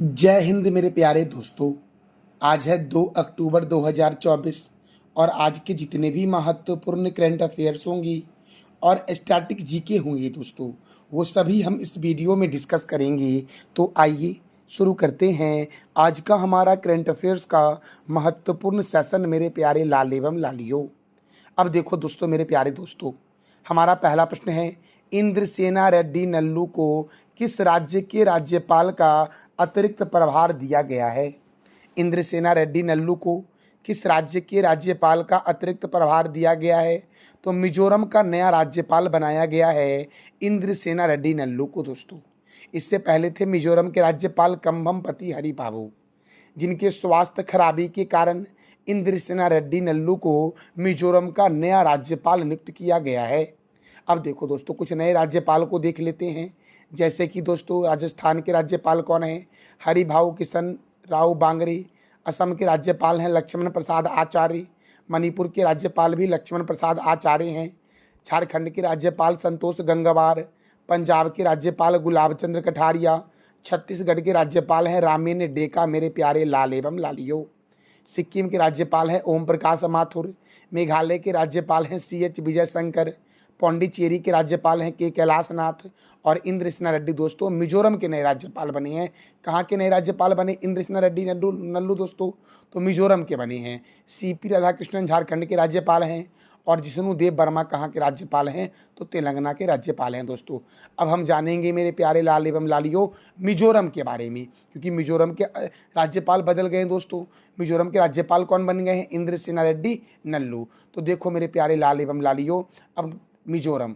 जय हिंद मेरे प्यारे दोस्तों। आज है 2 अक्टूबर 2024 और आज के जितने भी महत्वपूर्ण करंट अफेयर्स होंगी और स्टैटिक जीके होंगे दोस्तों, वो सभी हम इस वीडियो में डिस्कस करेंगे। तो आइए शुरू करते हैं आज का हमारा करंट अफेयर्स का महत्वपूर्ण सेशन मेरे प्यारे लाल एवं लालियों। अब देखो दोस्तों, मेरे प्यारे दोस्तों, हमारा पहला प्रश्न है, इंद्रसेना रेड्डी नल्लू को किस राज्य के राज्यपाल का अतिरिक्त प्रभार दिया गया है? इंद्रसेना रेड्डी नल्लू को किस राज्य के राज्यपाल का अतिरिक्त प्रभार दिया गया है? तो मिजोरम का नया राज्यपाल बनाया गया है इंद्रसेना रेड्डी नल्लू को दोस्तों। इससे पहले थे मिजोरम के राज्यपाल कंभमपति हरिबाबू, जिनके स्वास्थ्य खराबी के कारण इंद्रसेना रेड्डी नल्लू को मिजोरम का नया राज्यपाल नियुक्त किया गया है। अब देखो दोस्तों, कुछ नए राज्यपाल को देख लेते हैं। जैसे कि दोस्तों, राजस्थान के राज्यपाल कौन है? हरिभाऊ किशन राव बांगरे। असम के राज्यपाल हैं लक्ष्मण प्रसाद आचार्य। मणिपुर के राज्यपाल भी लक्ष्मण प्रसाद आचार्य हैं। झारखंड के राज्यपाल संतोष गंगवार। पंजाब के राज्यपाल गुलाब चंद्र कठारिया। छत्तीसगढ़ के राज्यपाल हैं रामेन डेका मेरे प्यारे लाल एवं लालियो। सिक्किम के राज्यपाल हैं ओम प्रकाश माथुर। मेघालय के राज्यपाल हैं CH विजय शंकर। पौंडीचेरी के राज्यपाल हैं के कैलाशनाथ। और इंद्रसेना रेड्डी दोस्तों मिजोरम के नए राज्यपाल बने हैं। कहाँ के नए राज्यपाल बने इंद्रसेना रेड्डी नल्लू दोस्तों? तो मिजोरम के बने हैं। CP राधाकृष्णन झारखंड के राज्यपाल हैं। और जिष्णु देव वर्मा कहाँ के राज्यपाल हैं? तो तेलंगाना के राज्यपाल हैं दोस्तों। अब हम जानेंगे मेरे प्यारे लाल एवं लालियों मिजोरम के बारे में, क्योंकि मिजोरम के राज्यपाल बदल गए दोस्तों। मिजोरम के राज्यपाल कौन बन गए हैं? इंद्रसेना रेड्डी नल्लू। तो देखो मेरे प्यारे लाल एवं लालियों, अब मिजोरम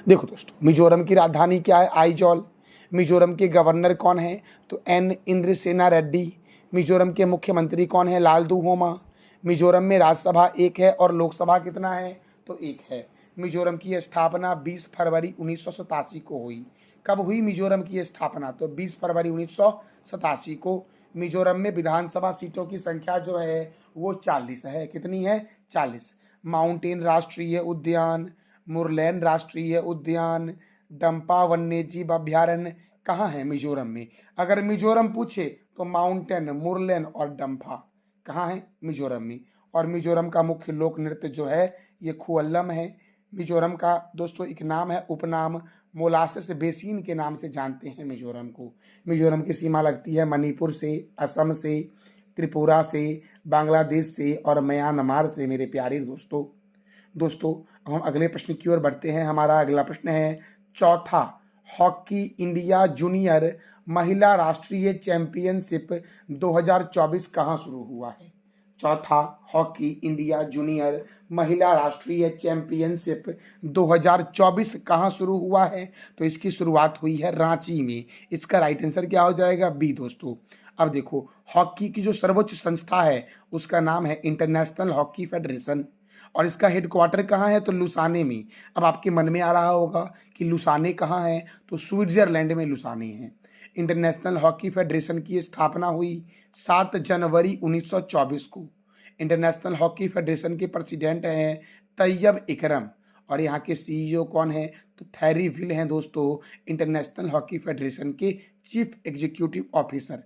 देखो दोस्तों, मिजोरम की राजधानी क्या है? आइजॉल। मिजोरम के गवर्नर कौन है? तो N इंद्रसेना रेड्डी। मिजोरम के मुख्यमंत्री कौन है? लालदूहोमा। मिजोरम में राज्यसभा एक है और लोकसभा कितना है? तो एक है। मिजोरम की स्थापना 20 फरवरी 1987 को हुई। कब हुई मिजोरम की स्थापना? तो 20 फरवरी 1987 को। मिजोरम में विधानसभा सीटों की संख्या जो है वो 40 है। कितनी है? 40। माउंटेन राष्ट्रीय उद्यान, मुरलैन राष्ट्रीय उद्यान, डंपा वन्यजीव अभ्यारण्य कहाँ है? मिजोरम में। अगर मिजोरम पूछे तो माउंटेन, मुरलैन और डंपा कहाँ है? मिजोरम में। और मिजोरम का मुख्य लोक नृत्य जो है ये खुअल्लम है। मिजोरम का दोस्तों एक नाम है, उपनाम मोलासेस बेसिन के नाम से जानते हैं मिजोरम को। मिजोरम की सीमा लगती है मणिपुर से, असम से, त्रिपुरा से, बांग्लादेश से और म्यांमार से मेरे प्यारे दोस्तों। अब हम अगले प्रश्न की ओर बढ़ते हैं। हमारा अगला प्रश्न है चौथा, हॉकी इंडिया जूनियर महिला राष्ट्रीय चैंपियनशिप 2024 कहाँ शुरू हुआ है? चौथा, हॉकी इंडिया जूनियर महिला राष्ट्रीय चैंपियनशिप 2024 कहाँ शुरू हुआ है? तो इसकी शुरुआत हुई है रांची में। इसका राइट आंसर क्या हो जाएगा? बी दोस्तों। अब देखो, हॉकी की जो सर्वोच्च संस्था है उसका नाम है इंटरनेशनल हॉकी फेडरेशन और इसका हेडक्वार्टर कहाँ है? तो लुसाने में। अब आपके मन में आ रहा होगा कि लुसाने कहाँ है? तो स्विट्जरलैंड में लुसाने है। इंटरनेशनल हॉकी फेडरेशन की स्थापना हुई 7 जनवरी 1924 को। इंटरनेशनल हॉकी फेडरेशन के प्रेसिडेंट हैं तैयब इकरम और यहाँ के CEO कौन है? तो थैरी विल हैं दोस्तों, इंटरनेशनल हॉकी फेडरेशन के चीफ एग्जीक्यूटिव ऑफिसर।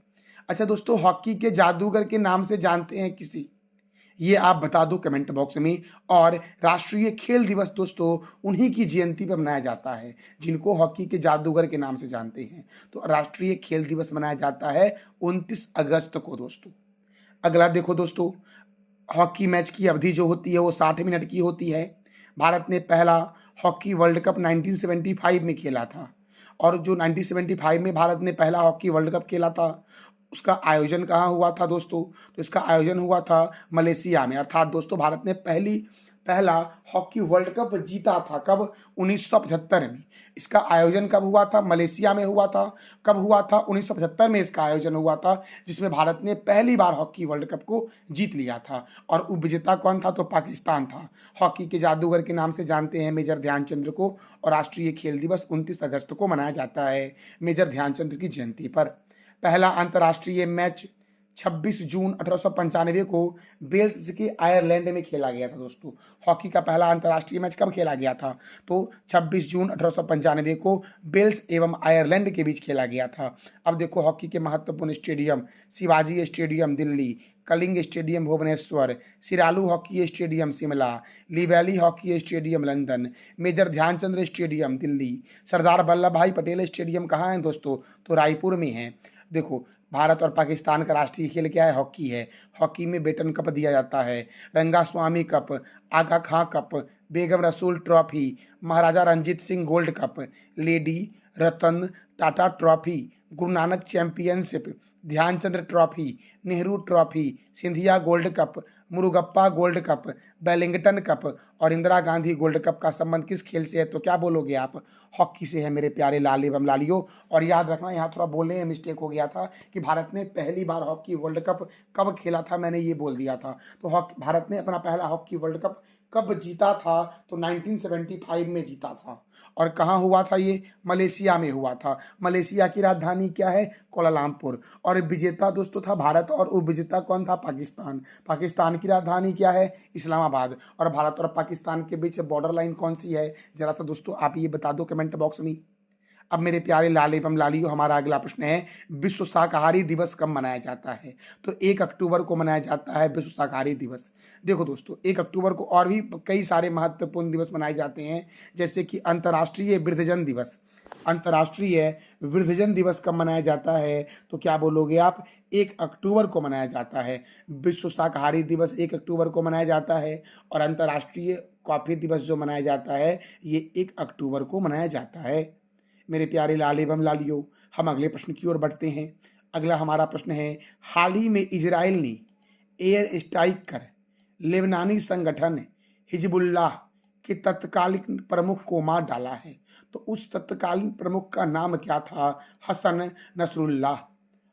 अच्छा दोस्तों, हॉकी के जादूगर के नाम से जानते हैं किसी? ये आप बता दो कमेंट बॉक्स में। और राष्ट्रीय खेल दिवस दोस्तों उन्हीं की जयंती पर मनाया जाता है जिनको हॉकी के जादूगर के नाम से जानते हैं। तो राष्ट्रीय खेल दिवस मनाया जाता है 29 अगस्त को दोस्तों। अगला देखो दोस्तों, हॉकी मैच की अवधि जो होती है वो 60 मिनट की होती है। भारत ने पहला हॉकी वर्ल्ड कप 1975 में खेला था और जो 1975 में भारत ने पहला हॉकी वर्ल्ड कप खेला था उसका आयोजन कहाँ हुआ था दोस्तों? तो इसका आयोजन हुआ था मलेशिया में। अर्थात दोस्तों भारत ने पहला हॉकी वर्ल्ड कप जीता था कब? 1975 में। इसका आयोजन कब हुआ था? मलेशिया में हुआ था। कब हुआ था? 1975 में इसका आयोजन हुआ था, जिसमें भारत ने पहली बार हॉकी वर्ल्ड कप को जीत लिया था। और उपविजेता कौन था? तो पाकिस्तान था। हॉकी के जादूगर के नाम से जानते हैं मेजर ध्यानचंद्र को। और राष्ट्रीय खेल दिवस 29 अगस्त को मनाया जाता है मेजर ध्यानचंद्र की जयंती पर। पहला अंतर्राष्ट्रीय मैच 26 जून 1895 को वेल्स के आयरलैंड में खेला गया था दोस्तों। हॉकी का पहला अंतर्राष्ट्रीय मैच कब खेला गया था? तो 26 जून 1895 को वेल्स एवं आयरलैंड के बीच खेला गया था। अब देखो हॉकी के महत्वपूर्ण stadium: Shivaji stadium Delhi, Kalinga stadium Bhubaneswar, Siralu hockey stadium Shimla, Lee Valley hockey stadium London, major Dhyanchand stadium Delhi, Sardar Vallabh Bhai Patel stadium कहाँ है दोस्तों? तो रायपुर में है। देखो भारत और पाकिस्तान का राष्ट्रीय खेल क्या है? हॉकी है। हॉकी में बेटन कप दिया जाता है, Rangaswamy cup, Aga Khan cup, Begum Rasool trophy, Maharaja Ranjit Singh gold cup, lady Ratan Tata trophy, Guru Nanak championship, Dhyanchand trophy, Nehru trophy, Scindia gold cup, Murugappa gold cup, Wellington cup और इंदिरा गांधी गोल्ड कप का संबंध किस खेल से है? तो क्या बोलोगे आप? हॉकी से है मेरे प्यारे लाल एवं लालियों। और याद रखना, यहाँ थोड़ा बोलने में मिस्टेक हो गया था कि भारत ने पहली बार हॉकी वर्ल्ड कप कब खेला था, मैंने ये बोल दिया था। तो भारत ने अपना पहला हॉकी वर्ल्ड कप कब जीता था? तो 1975 में जीता था। और कहाँ हुआ था ये? मलेशिया में हुआ था। मलेशिया की राजधानी क्या है? कोलालमपुर। और विजेता दोस्तों था भारत और उपविजेता कौन था? पाकिस्तान। पाकिस्तान की राजधानी क्या है? इस्लामाबाद। और भारत और पाकिस्तान के बीच बॉर्डर लाइन कौन सी है? जरा सा दोस्तों आप ये बता दो कमेंट बॉक्स में। अब मेरे प्यारे लाल एवं लालियों, हमारा अगला प्रश्न है, विश्व शाकाहारी दिवस कब मनाया जाता है? तो 1 अक्टूबर को मनाया जाता है विश्व शाकाहारी दिवस। देखो दोस्तों 1 अक्टूबर को और भी कई सारे महत्वपूर्ण दिवस मनाए जाते हैं, जैसे कि अंतर्राष्ट्रीय वृद्धजन दिवस। अंतर्राष्ट्रीय वृद्धजन दिवस कब मनाया जाता है? तो क्या बोलोगे आप? 1 अक्टूबर को मनाया जाता है। विश्व शाकाहारी दिवस 1 अक्टूबर को मनाया जाता है और अंतर्राष्ट्रीय कॉफी दिवस जो मनाया जाता है ये 1 अक्टूबर को मनाया जाता है। मेरे प्यारे लाल एवं लालियों, हम अगले प्रश्न की ओर बढ़ते हैं। अगला हमारा प्रश्न है, हाल ही में इजराइल ने एयर स्ट्राइक कर लेबनानी संगठन हिजबुल्लाह के तत्कालीन प्रमुख को मार डाला है। तो उस तत्कालीन प्रमुख का नाम क्या था? Hassan Nasrallah.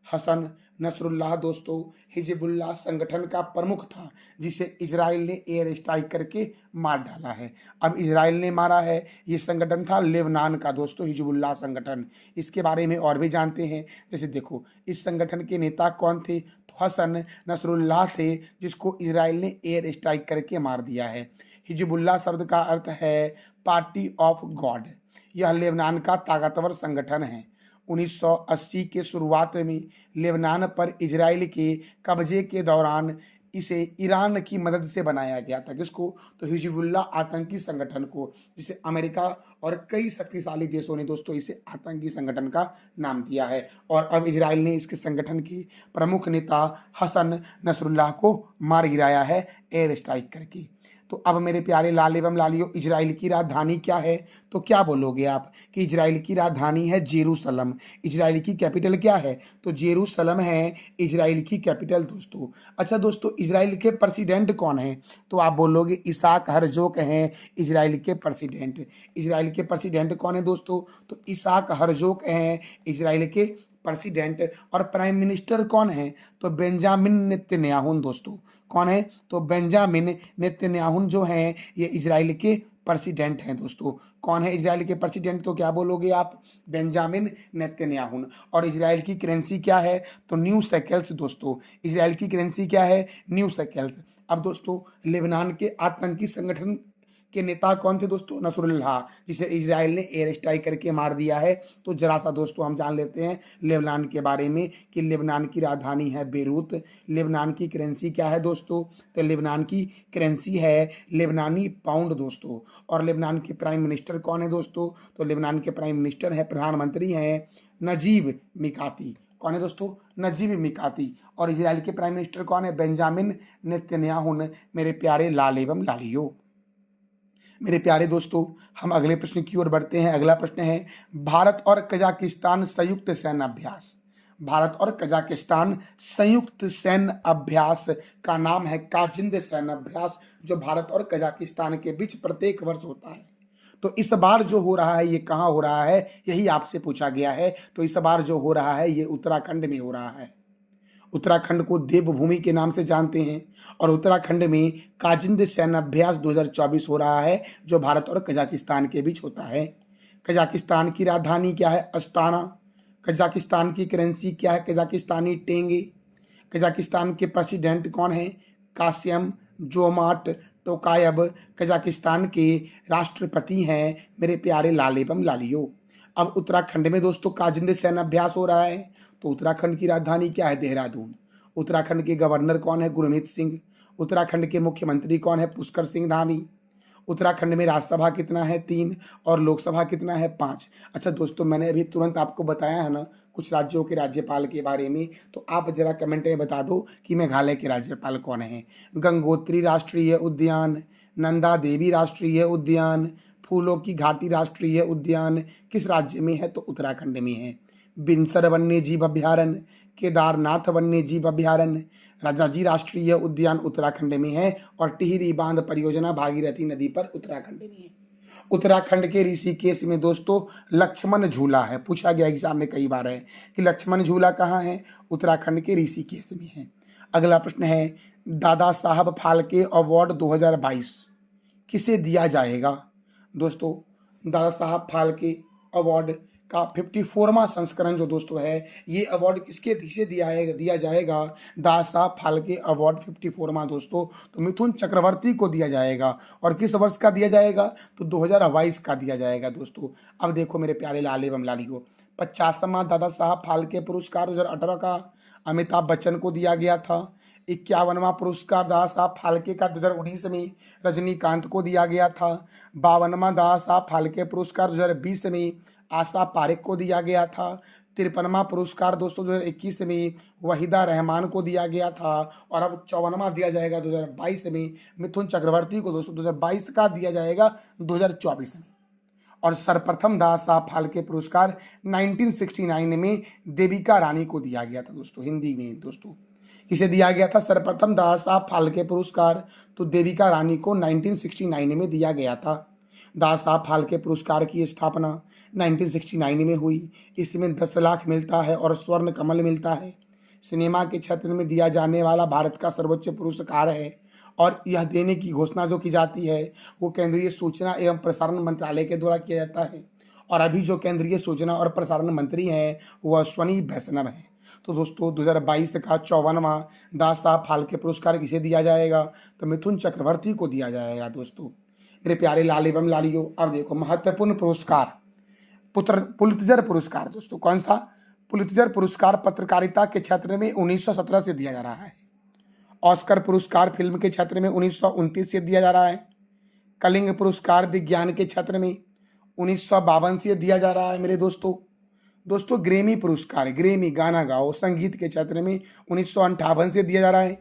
हसन नसरुल्लाह दोस्तों हिजबुल्लाह संगठन का प्रमुख था, जिसे इजराइल ने एयर स्ट्राइक करके मार डाला है। अब इजराइल ने मारा है, ये संगठन था लेबनान का दोस्तों, हिजबुल्लाह संगठन। इसके बारे में और भी जानते हैं। जैसे देखो इस संगठन के नेता कौन थे? तो हसन नसरुल्लाह थे, जिसको इजराइल ने एयर स्ट्राइक करके मार दिया है। हिजबुल्लाह शब्द का अर्थ है पार्टी ऑफ गॉड। यह लेबनान का ताकतवर संगठन है। 1980 के शुरुआत में लेबनान पर इजराइल के कब्जे के दौरान इसे ईरान की मदद से बनाया गया था। किसको? तो हिजबुल्लाह आतंकी संगठन को, जिसे अमेरिका और कई शक्तिशाली देशों ने दोस्तों इसे आतंकी संगठन का नाम दिया है। और अब इजराइल ने इसके संगठन के प्रमुख नेता हसन नसरुल्लाह को मार गिराया है एयर स्ट्राइक करके। तो अब मेरे प्यारे लाल एवं लालियों, इजराइल की राजधानी क्या है? तो क्या बोलोगे आप कि इजराइल की राजधानी है जेरूसलम। इजराइल की कैपिटल क्या है? तो जेरूसलम है इजराइल की कैपिटल दोस्तों। अच्छा दोस्तों, इजराइल के प्रेसिडेंट कौन है? तो आप बोलोगे इसाक हरजोक हैं इजराइल के प्रेसिडेंट। इजराइल के प्रेसिडेंट कौन है दोस्तों? तो इसाक हरजोक हैं इजराइल के प्रेसिडेंट। और प्राइम मिनिस्टर कौन है? तो बेंजामिन नेतन्याहू दोस्तों। कौन है? तो बेंजामिन नेतन्याहू जो हैं ये इजराइल के प्रेसिडेंट हैं दोस्तों। कौन है इजराइल के प्रेसिडेंट? तो क्या बोलोगे आप? Benjamin Netanyahu. और इजराइल की करेंसी क्या है? तो न्यू शेकल्स दोस्तों। इजराइल की करेंसी क्या है? New shackles. अब दोस्तों लेबनान के आतंकी संगठन के नेता कौन थे दोस्तों? नसरुल्लाह, जिसे इजराइल ने एयर स्ट्राइक करके मार दिया है। तो जरा सा दोस्तों हम जान लेते हैं लेबनान के बारे में कि लेबनान की राजधानी है बेरूत। लेबनान की करेंसी क्या है दोस्तों? तो लेबनान की करेंसी है लेबनानी पाउंड दोस्तों। और लेबनान के प्राइम मिनिस्टर कौन है दोस्तों? तो लेबनान के प्राइम मिनिस्टर है, प्रधानमंत्री हैं नजीब मिकाती। कौन है दोस्तों? नजीब मिकाती। और इजराइल के प्राइम मिनिस्टर कौन है? Benjamin Netanyahu. मेरे प्यारे लाल एवं लालियों, मेरे प्यारे दोस्तों, हम अगले प्रश्न की ओर बढ़ते हैं। अगला प्रश्न है, भारत और कजाकिस्तान संयुक्त सैन्य अभ्यास। भारत और कजाकिस्तान संयुक्त सैन्य अभ्यास का नाम है काजिंद सैन्य अभ्यास, जो भारत और कजाकिस्तान के बीच प्रत्येक वर्ष होता है। तो इस बार जो हो रहा है ये कहाँ हो रहा है, यही आपसे पूछा गया है। तो इस बार जो हो रहा है ये उत्तराखंड में हो रहा है। उत्तराखंड को देवभूमि के नाम से जानते हैं। और उत्तराखंड में काजिंद सैन्य अभ्यास 2024 हो रहा है, जो भारत और कजाकिस्तान के बीच होता है। कजाकिस्तान की राजधानी क्या है? अस्ताना। कजाकिस्तान की करेंसी क्या है? कजाकिस्तानी टेंगे। कजाकिस्तान के प्रेसिडेंट कौन है? कासिम जोमार्ट टोकायव कजाकिस्तान के राष्ट्रपति हैं मेरे प्यारे लालेबम लालियो। अब उत्तराखंड में दोस्तों काजिंदे सैन्य अभ्यास हो रहा है, तो उत्तराखंड की राजधानी क्या है? देहरादून। उत्तराखंड के गवर्नर कौन है? गुरमीत सिंह। उत्तराखंड के मुख्यमंत्री कौन है? पुष्कर सिंह धामी। उत्तराखंड में राज्यसभा कितना है? 3 और लोकसभा कितना है? 5। अच्छा दोस्तों, मैंने अभी तुरंत आपको बताया है ना कुछ राज्यों के राज्यपाल के बारे में, तो आप जरा कमेंट में बता दो कि मेघालय के राज्यपाल कौन है? गंगोत्री राष्ट्रीय उद्यान, नंदा देवी राष्ट्रीय उद्यान, फूलों की घाटी राष्ट्रीय उद्यान किस राज्य में है? तो उत्तराखंड में है। बिनसर वन्य जीव अभ्यारण्य, केदारनाथ वन्य जीव अभ्यारण्य, राजाजी राष्ट्रीय उद्यान उत्तराखंड में है, और टिहरी बांध परियोजना भागीरथी नदी पर उत्तराखंड में है। उत्तराखंड के ऋषिकेश में दोस्तों लक्ष्मण झूला है, पूछा गया एग्जाम में कई बार है कि लक्ष्मण झूला कहाँ है? उत्तराखंड के ऋषिकेश में है। अगला प्रश्न है दादा साहब फाल्के अवार्ड 2022 किसे दिया जाएगा? दोस्तों दादा साहब फाल्के अवार्ड का 54वां संस्करण जो दोस्तों है, ये अवार्ड किसे दिया जाएगा? दादा साहब फाल्के अवार्ड 54वां दोस्तों तो मिथुन चक्रवर्ती को दिया जाएगा। और किस वर्ष का दिया जाएगा? तो 2022 का दिया जाएगा दोस्तों। अब देखो मेरे प्यारे लाल एवं लालियों, 50वां दादा साहब फाल्के पुरस्कार 2018 का अमिताभ बच्चन को दिया गया था। 51वां पुरस्कार दादा साहब फाल्के का 2019 में रजनीकांत को दिया गया था। 52वां दादा साहब फाल्के पुरस्कार 2020 में आशा पारेख को दिया गया था। 53वां पुरस्कार दोस्तों 2021 में वहीदा रहमान को दिया गया था। और अब 54वां दिया जाएगा 2022 में मिथुन चक्रवर्ती को दोस्तों 2022 का दिया जाएगा 2024 में। और सर्वप्रथम दादा साहब फाल्के पुरस्कार 1969 में देविका रानी को दिया गया था दोस्तों, हिंदी में दोस्तों किसे दिया गया था? सर्वप्रथम दादा साहब फाल्के पुरस्कार तो देविका रानी को 1969 में दिया गया था। दादा साहब फाल्के पुरस्कार की स्थापना 1969 में हुई। इसमें 10 लाख मिलता है और स्वर्ण कमल मिलता है। सिनेमा के क्षेत्र में दिया जाने वाला भारत का सर्वोच्च पुरस्कार है, और यह देने की घोषणा जो की जाती है वो केंद्रीय सूचना एवं प्रसारण मंत्रालय के द्वारा किया जाता है। और अभी जो केंद्रीय सूचना और प्रसारण मंत्री हैं वो अश्वनी वैष्णव हैं। तो दोस्तों 2022 का 54वां दादा साहब फाल्के पुरस्कार किसे दिया जाएगा? तो मिथुन चक्रवर्ती को दिया जाएगा दोस्तों। मेरे प्यारे लाल एवं लालियों, अब देखो महत्वपूर्ण पुरस्कार पुलित्जर पुरस्कार दोस्तों, कौन सा? पुलित्जर पुरस्कार पत्रकारिता के क्षेत्र में 1917 से दिया जा रहा है। ऑस्कर पुरस्कार फिल्म के क्षेत्र में 1929 से दिया जा रहा है। कलिंग पुरस्कार विज्ञान के क्षेत्र में 1952 से दिया जा रहा है मेरे दोस्तों। ग्रेमी पुरस्कार, ग्रेमी गाना गाओ संगीत के क्षेत्र में 1958 से दिया जा रहा है।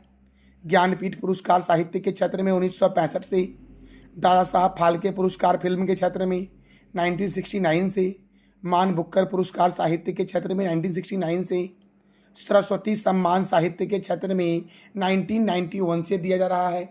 ज्ञानपीठ पुरस्कार साहित्य के क्षेत्र में 1965 से। दादा साहब फाल्के पुरस्कार फिल्म के क्षेत्र में 1969 से। मान बुक्कर पुरस्कार साहित्य के क्षेत्र में 1969 से। सरस्वती सम्मान साहित्य के क्षेत्र में 1991 से दिया जा रहा है।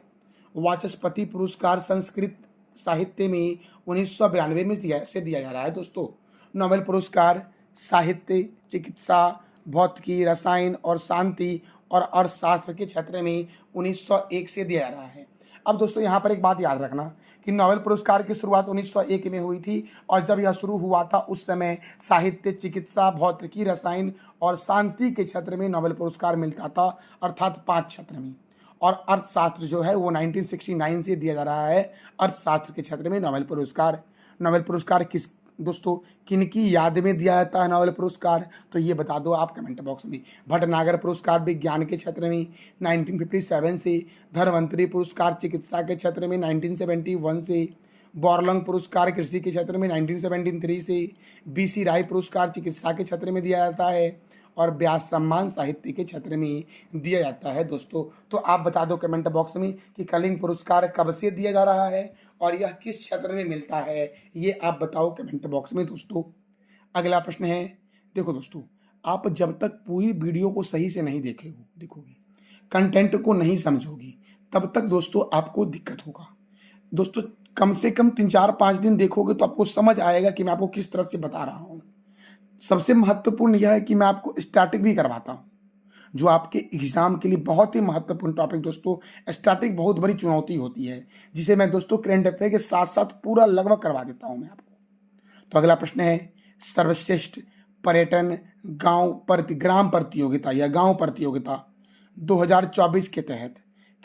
वाचस्पति पुरस्कार संस्कृत साहित्य में 1992 में दिया जा रहा है दोस्तों। नोबेल पुरस्कार साहित्य, चिकित्सा, भौतिकी, रसायन और शांति और अर्थशास्त्र के क्षेत्र में 1901 से दिया जा रहा है। अब दोस्तों यहाँ पर एक बात याद रखना कि नोबेल पुरस्कार की शुरुआत 1901 में हुई थी, और जब यह शुरू हुआ था उस समय साहित्य, चिकित्सा, भौतिकी, रसायन और शांति के क्षेत्र में नोबेल पुरस्कार मिलता था, अर्थात 5 क्षेत्र में। और अर्थशास्त्र जो है वो 1969 से दिया जा रहा है, अर्थशास्त्र के क्षेत्र में नोबेल पुरस्कार किस दोस्तों किनकी याद में दिया जाता है नोबेल पुरस्कार? तो ये बता दो आप कमेंट बॉक्स में। भटनागर पुरस्कार विज्ञान के क्षेत्र में 1957 से। धन्वंतरी पुरस्कार चिकित्सा के क्षेत्र में 1971 से। बोरलंग पुरस्कार कृषि के क्षेत्र में 1973 से। BC राय पुरस्कार चिकित्सा के क्षेत्र में दिया जाता है, और व्यास सम्मान साहित्य के क्षेत्र में दिया जाता है दोस्तों। तो आप बता दो कमेंट बॉक्स में कि कलिंग पुरस्कार कब से दिया जा रहा है और यह किस क्षेत्र में मिलता है, ये आप बताओ कमेंट बॉक्स में दोस्तों। अगला प्रश्न है, देखो दोस्तों, आप जब तक पूरी वीडियो को सही से नहीं देखोगे, कंटेंट को नहीं समझोगी, तब तक दोस्तों आपको दिक्कत होगा दोस्तों। कम से कम 3-4-5 दिन देखोगे तो आपको समझ आएगा कि मैं आपको किस तरह से बता रहा हूँ। सबसे महत्वपूर्ण यह है कि मैं आपको स्टैटिक भी करवाता हूँ, जो आपके एग्जाम के लिए बहुत ही महत्वपूर्ण टॉपिक दोस्तों। स्टैटिक बहुत बड़ी चुनौती होती है, जिसे मैं दोस्तों करंट अफेयर के साथ साथ पूरा लगभग करवा देता हूँ मैं आपको। तो अगला प्रश्न है, सर्वश्रेष्ठ पर्यटन ग्राम प्रतियोगिता या गांव प्रतियोगिता 2024 के तहत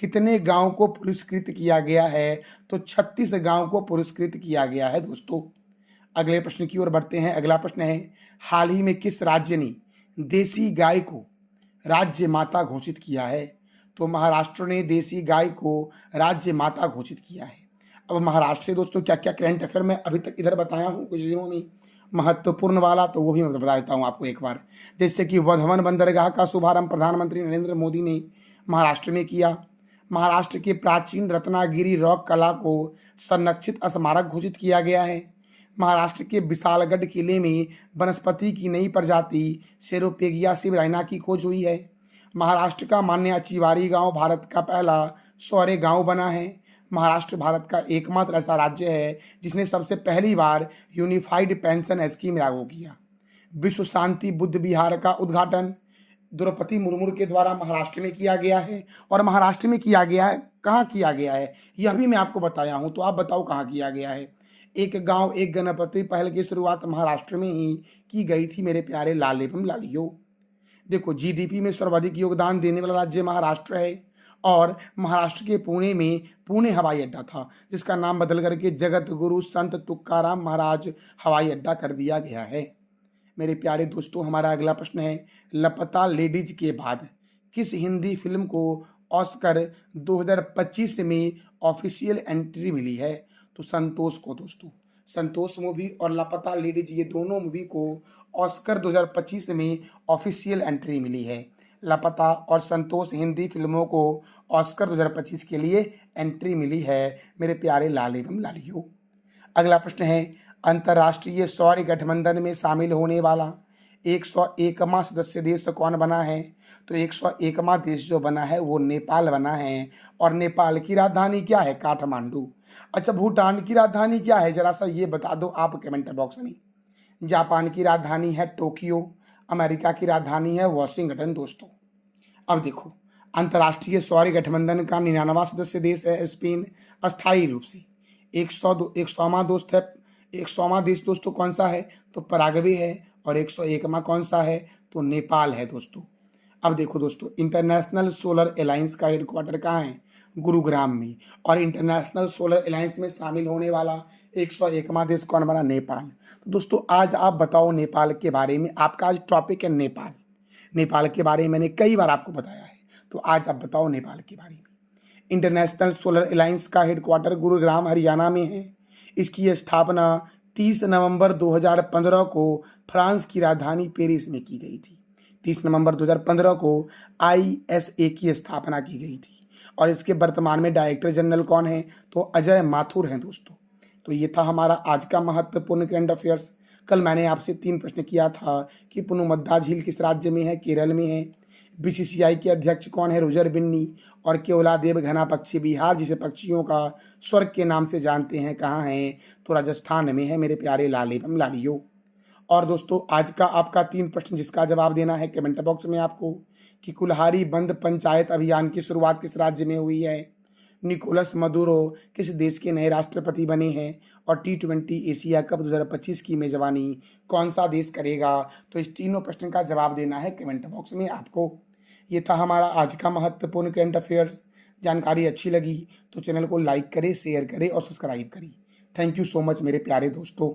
कितने गांव को पुरस्कृत किया गया है? तो 36 गांव को पुरस्कृत किया गया है दोस्तों। अगले प्रश्न की ओर बढ़ते हैं। अगला प्रश्न है, हाल ही में किस राज्य ने देसी गाय को राज्य माता घोषित किया है? तो महाराष्ट्र ने देसी गाय को राज्य माता घोषित किया है। अब महाराष्ट्र से दोस्तों क्या क्या करंट अफेयर मैं अभी तक इधर बताया हूँ कुछ दिनों में महत्वपूर्ण वाला, तो वो भी मैं बता देता हूँ आपको एक बार। जैसे कि वर्धमान बंदरगाह का शुभारंभ प्रधानमंत्री नरेंद्र मोदी ने महाराष्ट्र में किया। महाराष्ट्र के प्राचीन रत्नागिरी रॉक कला को संरक्षित स्मारक घोषित किया गया है। महाराष्ट्र के विशालगढ़ किले में वनस्पति की नई प्रजाति सेरोपेगिया सिबराइना की खोज हुई है। महाराष्ट्र का मान्याचीवारी गांव भारत का पहला सौर गांव बना है। महाराष्ट्र भारत का एकमात्र ऐसा राज्य है जिसने सबसे पहली बार यूनिफाइड पेंशन स्कीम लागू किया। विश्व शांति बुद्ध विहार का उद्घाटन द्रौपदी मुर्मू के द्वारा महाराष्ट्र में किया गया है। और महाराष्ट्र में किया गया है, कहाँ किया गया है यह भी मैं आपको बताया हूँ, तो आप बताओ कहाँ किया गया है। एक गांव एक गणपति पहल की शुरुआत महाराष्ट्र में ही की गई थी मेरे प्यारे लाल एवं लालियों। देखो, जीडीपी में सर्वाधिक योगदान देने वाला राज्य महाराष्ट्र है। और महाराष्ट्र के पुणे में पुणे हवाई अड्डा था, जिसका नाम बदल करके जगत गुरु संत तुकाराम महाराज हवाई अड्डा कर दिया गया है। मेरे प्यारे दोस्तों, हमारा अगला प्रश्न है, लापता लेडीज के बाद किस हिंदी फिल्म को ऑस्कर 2025 में ऑफिशियल एंट्री मिली है? तो संतोष को दोस्तों। संतोष मूवी और लापता लेडीज ये दोनों मूवी को ऑस्कर 2025 में ऑफिशियल एंट्री मिली है। लापता और संतोष हिंदी फिल्मों को ऑस्कर 2025 के लिए एंट्री मिली है मेरे प्यारे लाल एवं लालियों। अगला प्रश्न है, अंतर्राष्ट्रीय सौर गठबंधन में शामिल होने वाला 101वां सदस्य देश कौन बना है? तो 101वां देश जो बना है वो नेपाल बना है। और नेपाल की राजधानी क्या है? काठमांडू। अच्छा, भूटान की राजधानी क्या है जरा सा ये बता दो आप कमेंट बॉक्स में। जापान की राजधानी है टोक्यो। अमेरिका की राजधानी है वॉशिंगटन दोस्तों। अब देखो, अंतर्राष्ट्रीय सौर गठबंधन का 99वां सदस्य देश है स्पेन अस्थायी रूप से। 100वां दोस्त है 100वां देश दोस्तों कौन सा है? तो पराग्वे है। और 101वां कौन सा है? तो नेपाल है दोस्तों। अब देखो दोस्तों, इंटरनेशनल सोलर अलायंस का हेडक्वार्टर कहाँ है? गुरुग्राम में। और इंटरनेशनल सोलर अलायंस में शामिल होने वाला 101वां देश कौन बना? नेपाल। तो दोस्तों आज आप बताओ नेपाल के बारे में। आपका आज टॉपिक है नेपाल। नेपाल के बारे में मैंने कई बार आपको बताया है, तो आज आप बताओ नेपाल के बारे में। इंटरनेशनल सोलर अलायंस का हेडक्वार्टर गुरुग्राम हरियाणा में है। इसकी स्थापना 30 नवंबर 2015 को फ्रांस की राजधानी पेरिस में की गई थी। 30 नवंबर 2015 को ISA की स्थापना की गई थी। और इसके वर्तमान में डायरेक्टर जनरल कौन है? तो अजय माथुर हैं दोस्तों। तो ये था हमारा आज का महत्वपूर्ण करंट अफेयर्स। कल मैंने आपसे 3 प्रश्न किया था कि पुनुमद्दा झील किस राज्य में है? केरल में है। BCCI के अध्यक्ष कौन है? रोजर बिन्नी। और केवलादेव घना पक्षी विहार जिसे पक्षियों का स्वर्ग के नाम से जानते हैं कहाँ है? तो राजस्थान में है मेरे प्यारे लाल एवं लालियों। और दोस्तों आज का आपका 3 प्रश्न जिसका जवाब देना है कमेंट बॉक्स में आपको, कि कुल्हारी बंद पंचायत अभियान की शुरुआत किस राज्य में हुई है? निकोलस मदुरो किस देश के नए राष्ट्रपति बने हैं? और T20 एशिया कप 2025 की मेजबानी कौन सा देश करेगा? तो इस तीनों प्रश्न का जवाब देना है कमेंट बॉक्स में आपको। ये था हमारा आज का महत्वपूर्ण करंट अफेयर्स। जानकारी अच्छी लगी तो चैनल को लाइक करें, शेयर करें और सब्सक्राइब करें। थैंक यू सो मच मेरे प्यारे दोस्तों।